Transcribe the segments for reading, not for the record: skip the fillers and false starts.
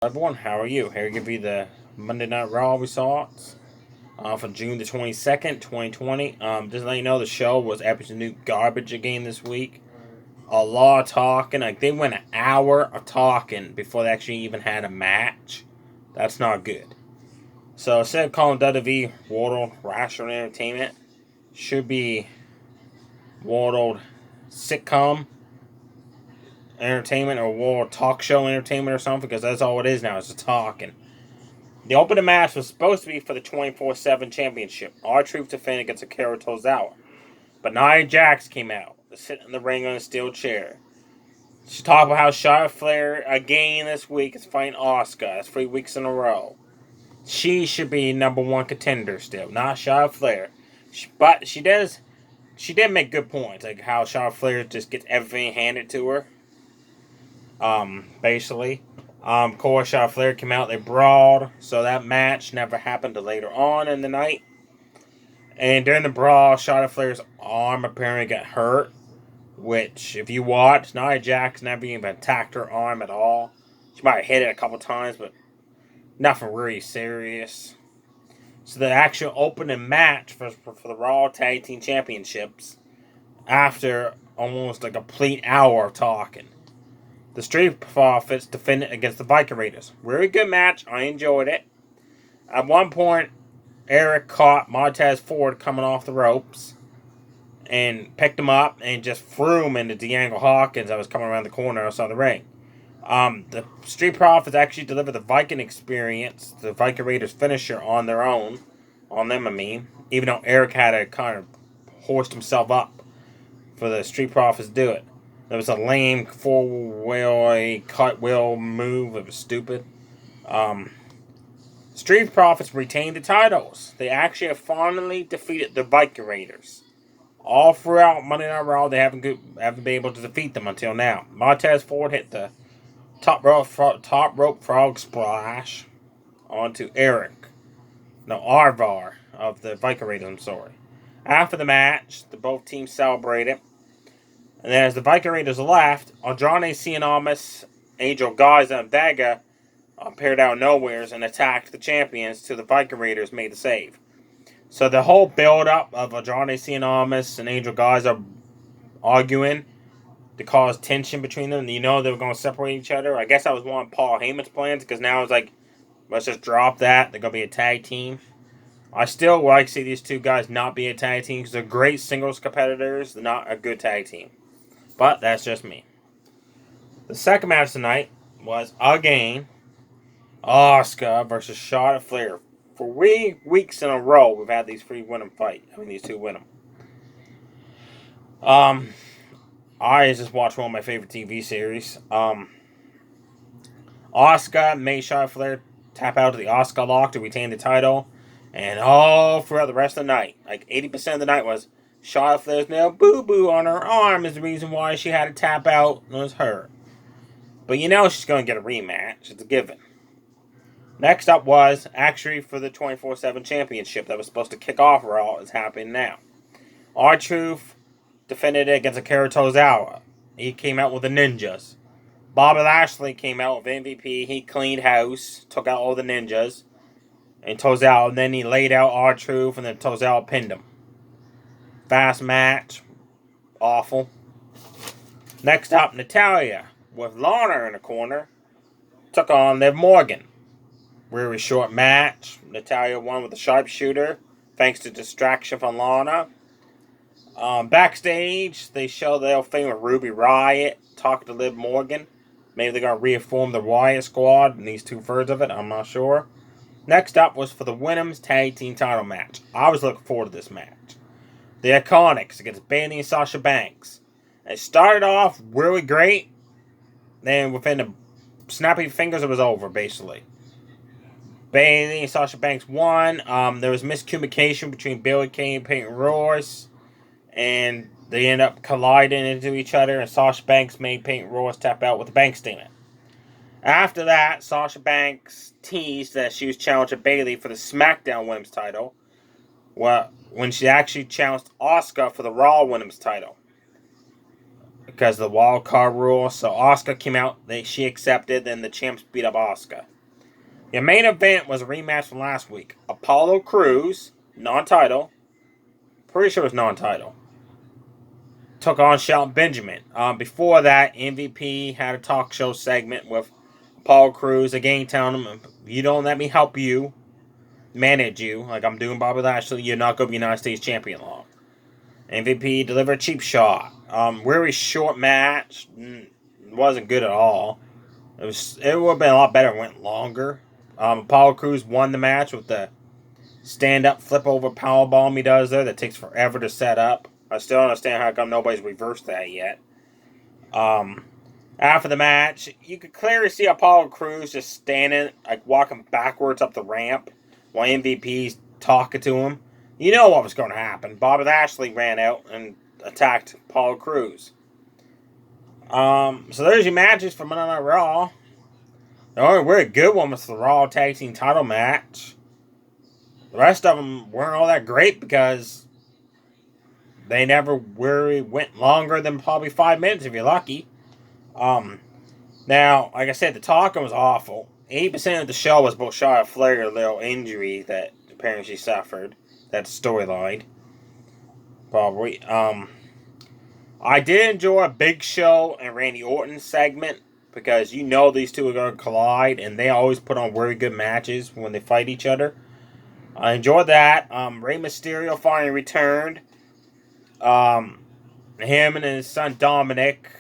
Everyone, how are you? Here to give you the Monday Night Raw results for June the 22nd, 2020. Just to let you know, the show was absolute garbage again this week. A lot of talking. Like, they went an hour of talking before they actually even had a match. That's not good. So, instead of calling WWE World Wrestling Entertainment, should be World Sitcom Entertainment or World Talk Show Entertainment or something, because that's all it is now. It's just talking. The opening match was supposed to be for the 24/7 championship. R-Truth defended against Akira Tozawa. But Nia Jax came out to sit in the ring on a steel chair. She talked about how Charlotte Flair again this week is fighting Asuka. That's 3 weeks in a row. She should be number one contender still, not Charlotte Flair. But she did make good points, like how Charlotte Flair just gets everything handed to her. Basically. Of course, Charlotte Flair came out, they brawled, so that match never happened until later on in the night. And during the brawl, Charlotte Flair's arm apparently got hurt, which, if you watch, Nia Jax never even attacked her arm at all. She might have hit it a couple times, but nothing really serious. So the actual opening match for the Raw Tag Team Championships, after almost a complete hour of talking, the Street Profits defended against the Viking Raiders. Very good match. I enjoyed it. At one point, Eric caught Montez Ford coming off the ropes and picked him up and just threw him into D'Angle Hawkins that was coming around the corner outside the ring. The Street Profits actually delivered the Viking Experience, the Viking Raiders finisher, on their own. On them, I mean. Even though Eric had to kind of hoist himself up for the Street Profits to do it. There was a lame four-wheel cut-wheel move. It was stupid. Street Profits retained the titles. They actually have finally defeated the Viking Raiders. All throughout Monday Night Raw, they haven't been able to defeat them until now. Montez Ford hit the top rope frog splash onto Arvar of the Viking Raiders. I'm sorry. After the match, both teams celebrated. And then as the Viking Raiders left, Andrade Cien Angel Garza, and Vega appeared out of nowhere and attacked the champions till the Viking Raiders made the save. So the whole build-up of Andrade Cien and Angel Garza arguing to cause tension between them, they were going to separate each other. I guess that was one of Paul Heyman's plans, because now it's like, let's just drop that. They're going to be a tag team. I still like to see these two guys not be a tag team, because they're great singles competitors. They're not a good tag team. But that's just me. The second match tonight was, again, Asuka versus Charlotte Flair. For 3 weeks in a row, we've had these two win them. I just watched one of my favorite TV series. Asuka made Charlotte Flair tap out to the Asuka lock to retain the title. And all throughout the rest of the night, like 80% of the night, was Charlotte Flair's nail boo-boo on her arm is the reason why she had to tap out. It was her. But she's going to get a rematch. It's a given. Next up was actually for the 24/7 championship that was supposed to kick off Raw. Is happening now. R-Truth defended it against Akira Tozawa. He came out with the ninjas. Bobby Lashley came out with MVP. He cleaned house, took out all the ninjas, and Tozawa. And then he laid out R-Truth, and then Tozawa pinned him. Fast match. Awful. Next up, Natalya, with Lana in the corner, took on Liv Morgan. Really short match. Natalya won with a sharpshooter, thanks to distraction from Lana. Backstage, they show the whole thing with Ruby Riott talking to Liv Morgan. Maybe they're going to reform the Riott Squad in these 2/3 of it. I'm not sure. Next up was for the Women's Tag Team title match. I was looking forward to this match. The Iconics against Bayley and Sasha Banks. It started off really great. Then within the snapping fingers, it was over, basically. Bayley and Sasha Banks won. There was miscommunication between Billie Kay and Peyton Royce. And they ended up colliding into each other. And Sasha Banks made Peyton Royce tap out with a bank statement. After that, Sasha Banks teased that she was challenging Bayley for the SmackDown Women's title. When she actually challenged Asuka for the Raw Women's title. because of the wild card rule. So Asuka came out, she accepted, then the champs beat up Asuka. The main event was a rematch from last week. Apollo Crews, non-title, pretty sure it was non-title, took on Shelton Benjamin. Before that, MVP had a talk show segment with Apollo Crews, again telling him, if you don't let me help you, manage you, like I'm doing Bobby Lashley, you're not going to be United States champion long. MVP delivered a cheap shot. Very short match. Wasn't good at all. It would have been a lot better if it went longer. Apollo Crews won the match with the stand-up flip-over powerbomb he does there that takes forever to set up. I still don't understand how come nobody's reversed that yet. After the match, you could clearly see Apollo Crews just standing, like walking backwards up the ramp while MVP's talking to him. You know what was going to happen. Bobby Lashley ran out and attacked Apollo Crews. So there's your matches for Monday Night Raw. The only really good one was the Raw Tag Team title match. The rest of them weren't all that great because they never really went longer than probably 5 minutes if you're lucky. Now, like I said, the talking was awful. 80% of the show was about Charlotte Flair, a little injury that apparently she suffered. That's storyline. Probably. I did enjoy a Big Show and Randy Orton segment because you know these two are going to collide and they always put on very good matches when they fight each other. I enjoyed that. Rey Mysterio finally returned. Him and his son Dominic.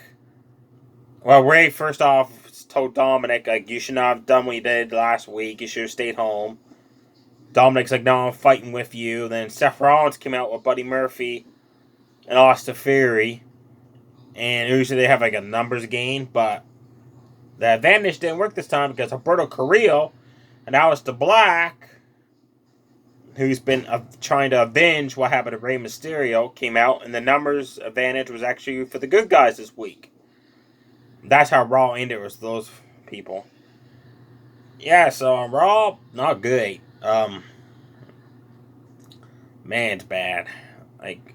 Well, Rey first off told Dominic, like, you should not have done what you did last week. You should have stayed home. Dominic's like, no, I'm fighting with you. Then Seth Rollins came out with Buddy Murphy and Austin Theory. And usually they have like a numbers game, but the advantage didn't work this time because Alberto Carrillo and Aleister Black, who's been trying to avenge what happened to Rey Mysterio, came out, and the numbers advantage was actually for the good guys this week. That's how Raw ended, was those people. Yeah, so Raw, not good. Man, it's bad. Like,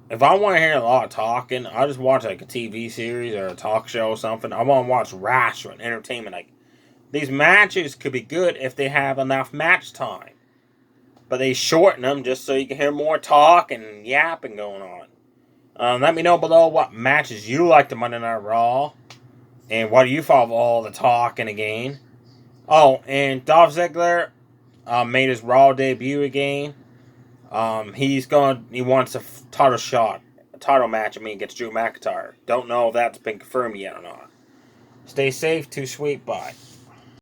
if I want to hear a lot of talking, I'll just watch like a TV series or a talk show or something. I want to watch wrestling, entertainment. Like, these matches could be good if they have enough match time. But they shorten them just so you can hear more talk and yapping going on. Let me know below what matches you liked to Monday Night Raw. And what do you thought of all the talking again. Oh, and Dolph Ziggler made his Raw debut again. He wants a title match against Drew McIntyre. Don't know if that's been confirmed yet or not. Stay safe, too sweet, bye.